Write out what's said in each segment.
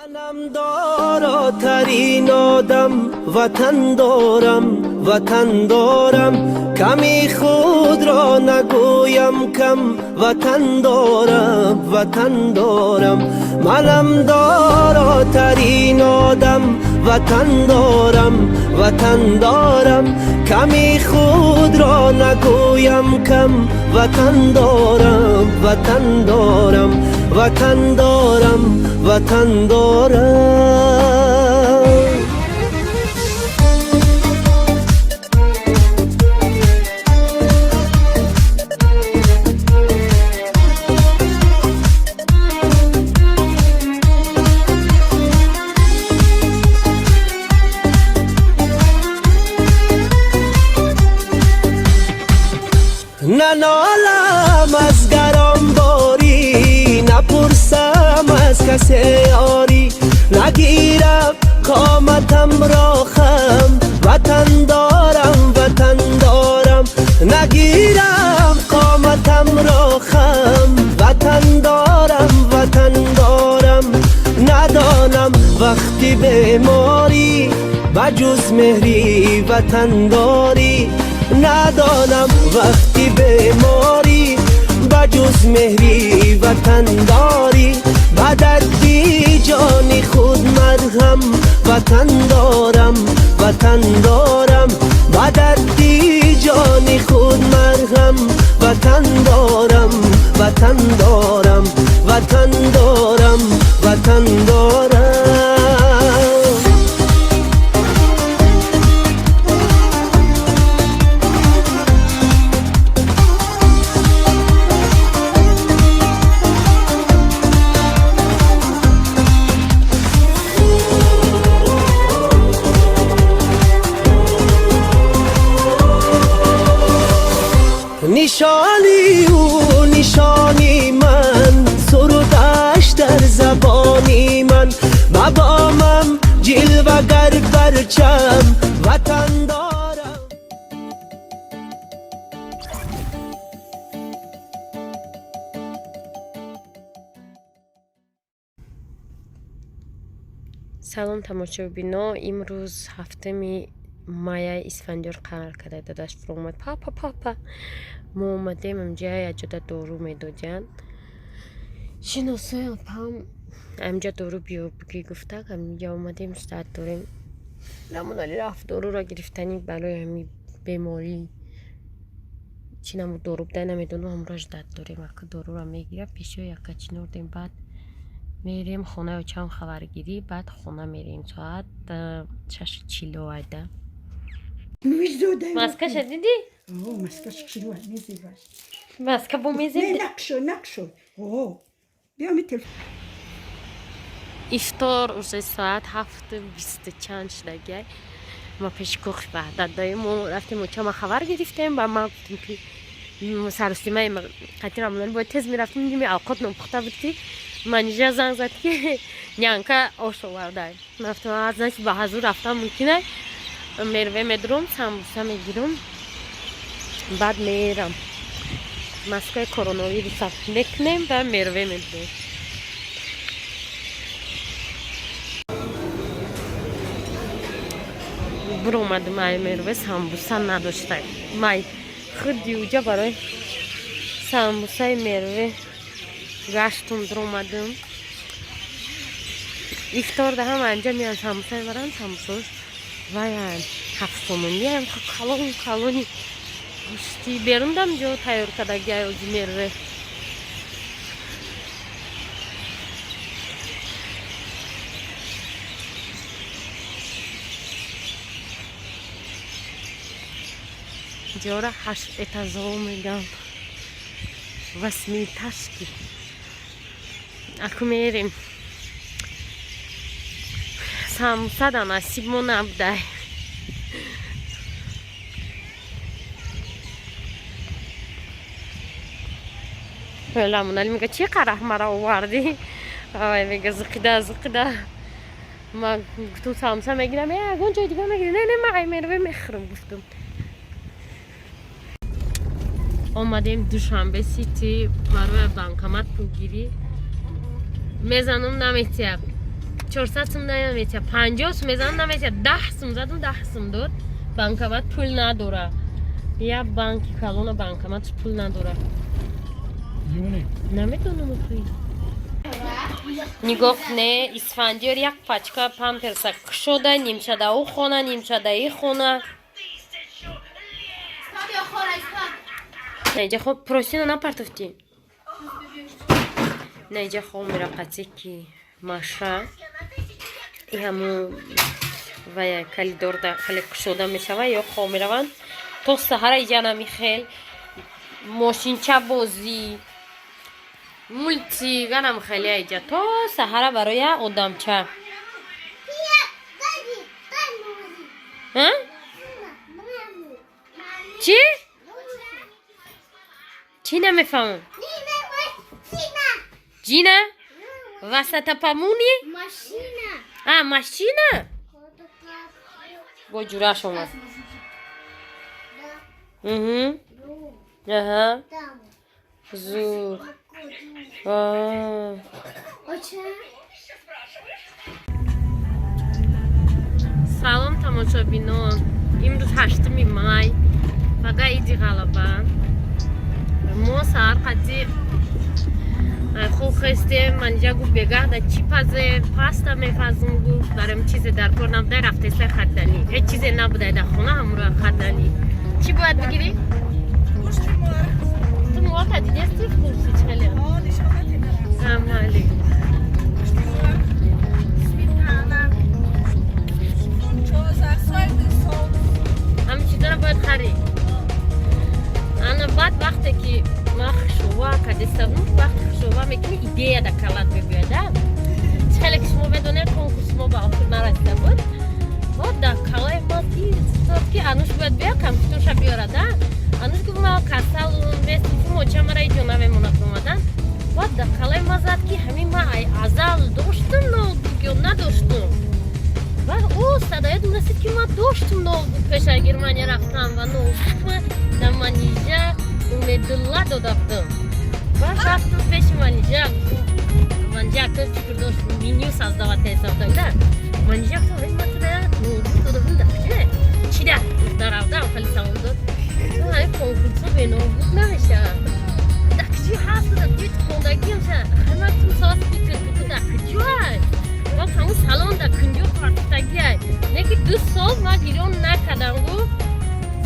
منم داراترین آدم وطن دارم کمی خود را نگویم کم وطن دارم منم داراترین آدم وطن دارم کمی خود را نگویم کم وطن دارم ننالم از گران باری نپرسم از کسی یاری نگیرم قامتم را خم وطن دارم نگیرم قامتم را خم وطن دارم ندانم وقتی بیماری بجز مهری وطن داری ندانم وقتی بیماری بجز مهری وطن داری بدردی جانی خود مرهم وطن دارم بدردی جانی خود مرهم وطن دارم نشانی من سرودش در زبانی من مقامم جلوگر پرچم وطن دارم سلام تماشاچیان امروز هفتم مای اسفندیار قرار کرده داداش فرمود پاپا ما اومدیم امجا یجدا دورو میدادن شناسای اپام امجا دورو بیو بگی گفته امجا اومدیم استاد داریم لامونالی رفت دورو را گرفتنی برای همی بیماری چینم دورو بده نمیدونم امروز داد داریم اگه دورو را میگیره پیشو یک چین آوردیم بعد میریم خونه و چند خبرگیری بعد خونه میریم ساعت 6:40 ayda. Maska şedidi? Oo, maska şişiriyor, ne zevaz. Maska bu mezim. Ne nakşo. Oo. بیا می تلفن. İftar روز ساعت 7:20 چند شده. ما پیش کخ بعد دایم و رفتیم و چند خبر گرفتیم و ما گفتیم که سرسیمه قطیر عملانی باید تز میرفتیم میگیم اوقات نپخته بودی منیجر زنگ زد که نیانکا آش آورده من رفتم از نش به حضور رفتم ممکنه میروه میدرم سمبوسه میگیرم بعد میرم ماسک کرونا ویروس میکنیم و میروه میدرم برو اومدم ای میروه سمبوسه نداشتم مای خودی اوجا برای سمبوسه میروه گشتم در اومدم ایفتار ده هم انجام میان سمبوسه برن سمبوسه وای 7 تومانی هم کلونی گوشتی برندم جو تیار کردگی اوزی میروه جورا 8 اتازو میگم واسمی تشکی اکو میریم سموسه دا نصیبمون نبوده لامونالی میگه چی قره مرا آوردی آوی میگه زقیده ما گفتم سموسه میگیرم اگه جای دیگه میگیرم نه من میروه میخورم گفتم آمدیم دوشنبه سیتی برای بانکمات پول گیری میزنم نمیتیم 400 сум نمیشه 50 سوم میزنم نمیشه 10 سوم زدم 10 سوم داد بانکمات پول نداره یا بانکی کلون بانکمات پول نداره نمیتونم توی نگاه نه اسفندیار یک پاچکا پامپرس شده نیم شده او خونه نیم شده ای خونه نه خب پروسینو نپرتفتی نه خب میره قطعی که ماشه ای همون و کلی دور داخل شده میشه و یا خب میروند تو سهر ایجا نمیخیل ماشین چه بازی مولتی گنم خیلی ایجا تو سهر برای آدم چه ها؟ چی؟ چی نمیفهمم؟ جینه؟ وسط پامونی؟ ماشینه ماشینه؟ با جوره شما زور سلام تماشابینان امروز 8 مای فقط ایدی غلبه ما سهر قدی خوب خستیم من اینجا گفت بگه در چی پزه پاستا میفزم گفت دارم چیزی در کار نبوده رفته سه خدنی هیچ چیزی نبوده در خونه همراه خدنی چی باید بگیری؟ گوشت مرغ تو مرغ دیگه استی خوشی چلی نشانه دیدم عمالی گوشت مرغ سمیتانه چوزر سوید سوس همین چیزا رو باید خرید انا بعد وقتی که ما خشووا کدیستم وقت خشووا میکنی ایده در کلات بگویده خیلی که شما بدونه کنکورس ما با آخر نرسیده بود بعد در کلای ما صورت که انوش باید بیا کمپیوترش بیارده انوش که ما کسل رسیفی موچه مرا ایجا نمیموند اومدن بعد در کلای ما زد که همین ما ازل داشتم نوتبوک یا نداشتم و او صدایت رسید که ما داشتم نوتبوک پیش گرمانی رفتم و نوتبوک در منیجه امیدالله دادم و رفتم پیش منیجه منیجه اکتر چکر داشت مینیو سازدوات حساب داشتن منیجه اکتر این مطلعه نوتبوک دادم داشته چی ده؟ در رفتم خیلی سوال داد تو همین کنکورسا به نوتبوک نمیشه دکجی هست دکجی تخوندگی همشه همه تو ساس بیکر بکر دکجی هست و همون سالان دکنجو کارتگی هست یکی 2 سال ما گیرون نکردم گفت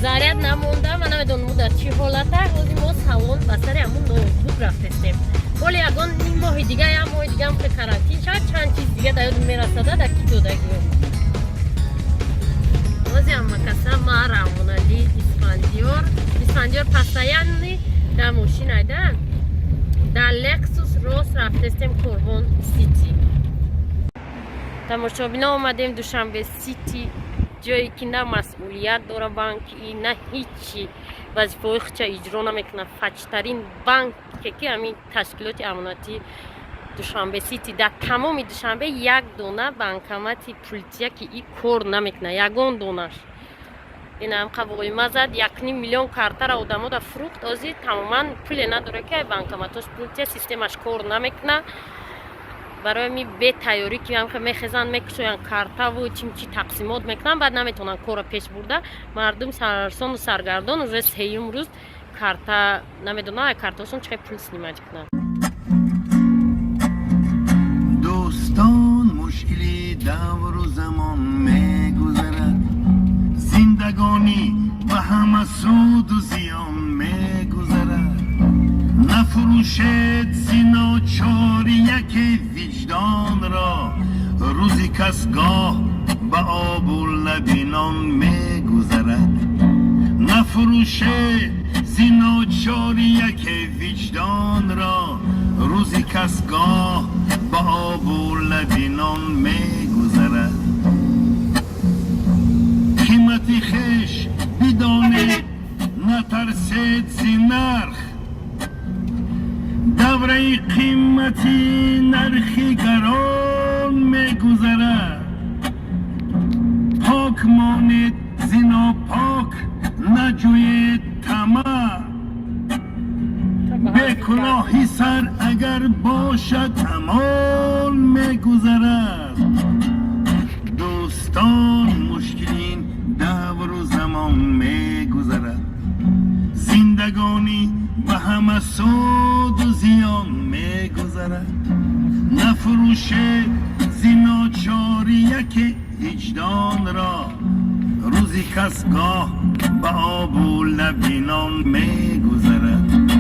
زاریت نمونده من نمیدونم در چی حالته روزی ما سالان بسر همون نوتبوک رفتستیم ولی اگه نیم ماه دیگه یا ماه دیگه هم که کرانتین شد چند چیز دیگه در یادم میرسده در کی دادگی روزی هم مکسر ما رامونالی اسفندیار پسایانی در ماشین ایدن در لکسوس روز رفتستیم کربون سیتی تماشابینا اومدیم دوشنبه سیتی جایی که نه مسئولیت داره بانکی نه هیچی وظیفه خودش اجرا نمیکنه فجترین بانک که همین تشکیلات امانتی دوشنبه سیتی در تمام دوشنبه یک دونه بانکمات پولتیه که این کار نمیکنه یگان دونش این هم قبول مزد 1.5 میلیون کارت را آدم‌ها در فروخت ازی تماما پول نداره که بانکماتش پولتیه سیستمش کار نمیکنه برای می به تیاری که هم میخزن میکشن کارتا و چیم چی تقسیمات میکنن بعد نمیتونن کار پیش برده مردم سرسان و سرگردان روز سهیم روز کارتا نمیدونن کارتاشون چه پول سنیمج کنن دوستان مشکلی دور و زمان میگذرد زندگانی و همه سود و زیان میگذرد نفروشد زنا چاری یک وجدان را روزی کسگاه به آب و لبینان میگذرد نفروشد زنا چاری یک وجدان را روزی کسگاه به آب و لبینان میگذرد قیمتی خش بدانید نترسید زی نرخ دوره قیمتی نرخی گران میگذرد پاک مانید زینا پاک نجوید طمع بکلاهی سر اگر باشد امان میگذرد همه سود و زیان میگذرد نفروشه زیناچاری یک وجدان را روزی کسگاه به آب و لبینان میگذرد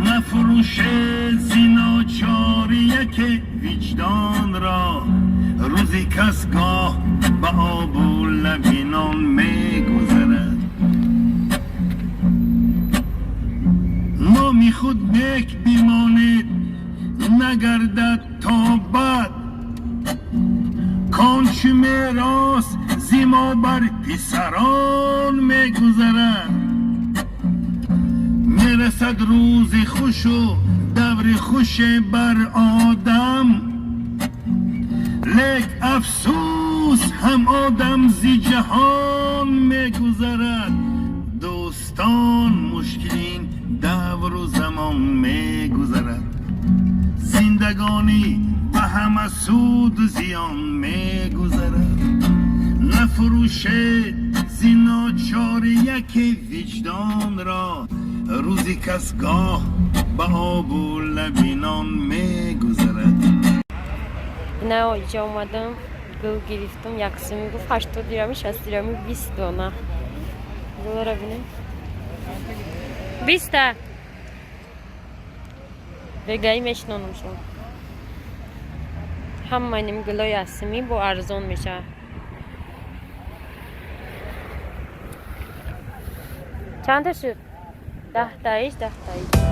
نفروشه زیناچاری یک وجدان را روزی کسگاه به آب و لبینان میگذرد نامی خود نیک بیمانید نگردد تا بد کانچه میراث زیما بر پسران میگذرد میرسد روز خوش و دور خوش بر آدم لیک افسوس هم آدم زی جهان میگذرد دوستان مشکلین دور و زمان میگذرد زندگانی به همه سود و زیان میگذرد نفروشه زیناچار یک وجدان را روزی کسگاه به آب و لبینان میگذرد نه اینجا اومدم گل گرفتم یکسی میگفت 80 درمی 60 درمی 20 دانه گل را بینیم 20 بگایی میشنونم شما همه اینیم گلای اسمی با ارزان میشه چند تا شد؟ 10 تایش 10 تایش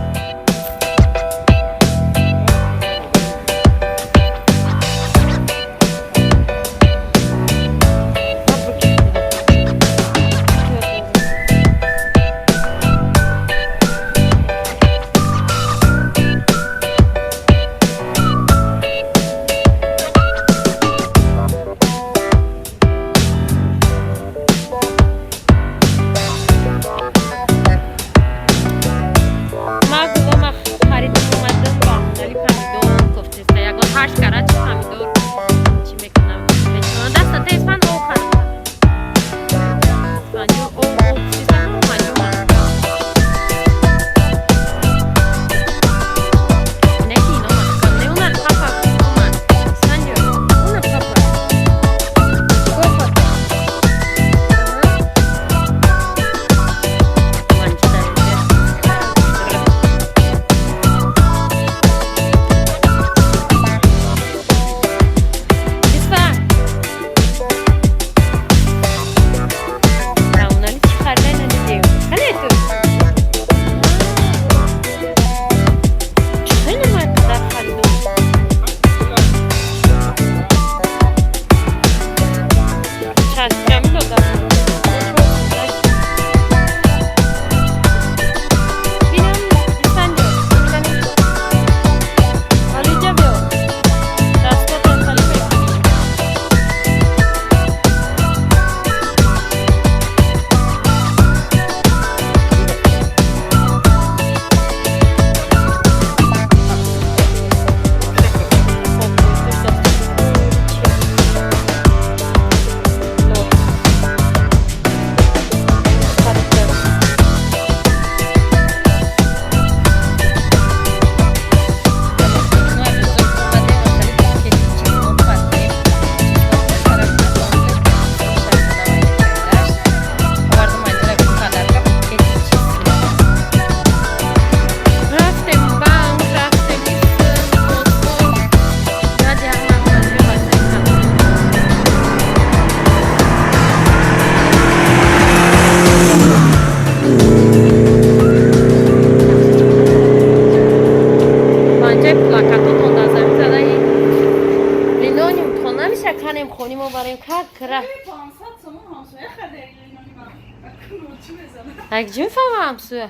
اگه میفهمم سوه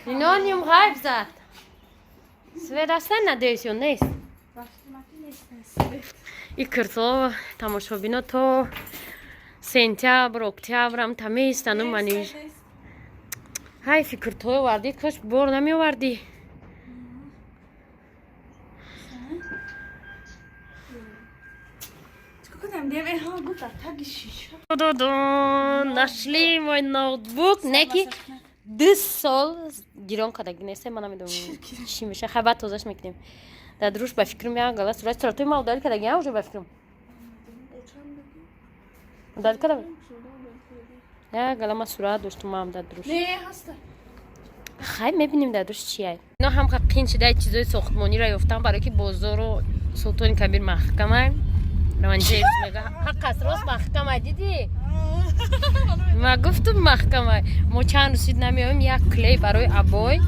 لینونیوم غیب زد سوه دستن ندهیشون نیست این کرتا تماشابینا تا سنتیابر اکتیابر هم تمیستن و منیش های فکرتوی وردی کاش بار نمی وردی Нашли мой ноутбук. Неки, 2 سال گیران کدگی نیسته من نمیدونم چی میشه خبر توزش میکنیم در دروش به فکر میام گلا صورت صورتوی ما داری کدگی هم به فکرم داری کدگی نه گلا ما صورت داشتم ما هم در دروش نه هسته خیلی میبینیم در دروش چیه اینا هم قین شده چیزای ساختمانی را یافتم برای که بازار و سلطان کبیر محکمه روان جیمز میگه حق است راست محکمه دیدی ما گفتم محکمه ما چند رسید نمیایم یک کلی برای ابای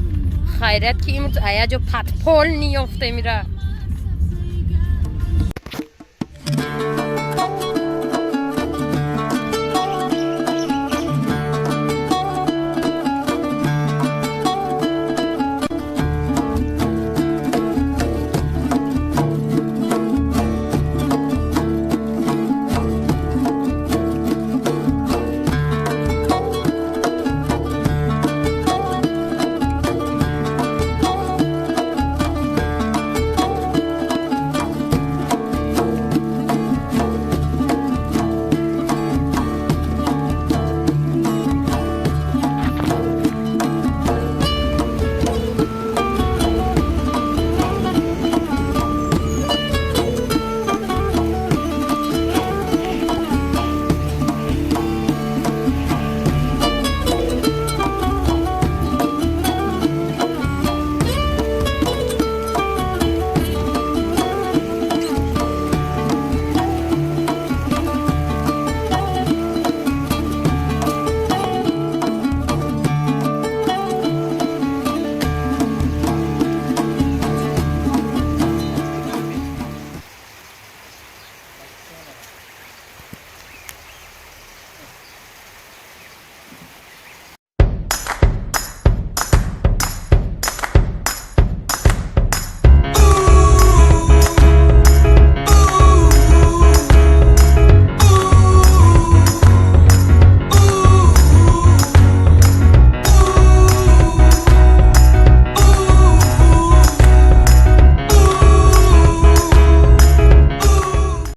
خیرت که این روز ایجا پتپال نیافته میره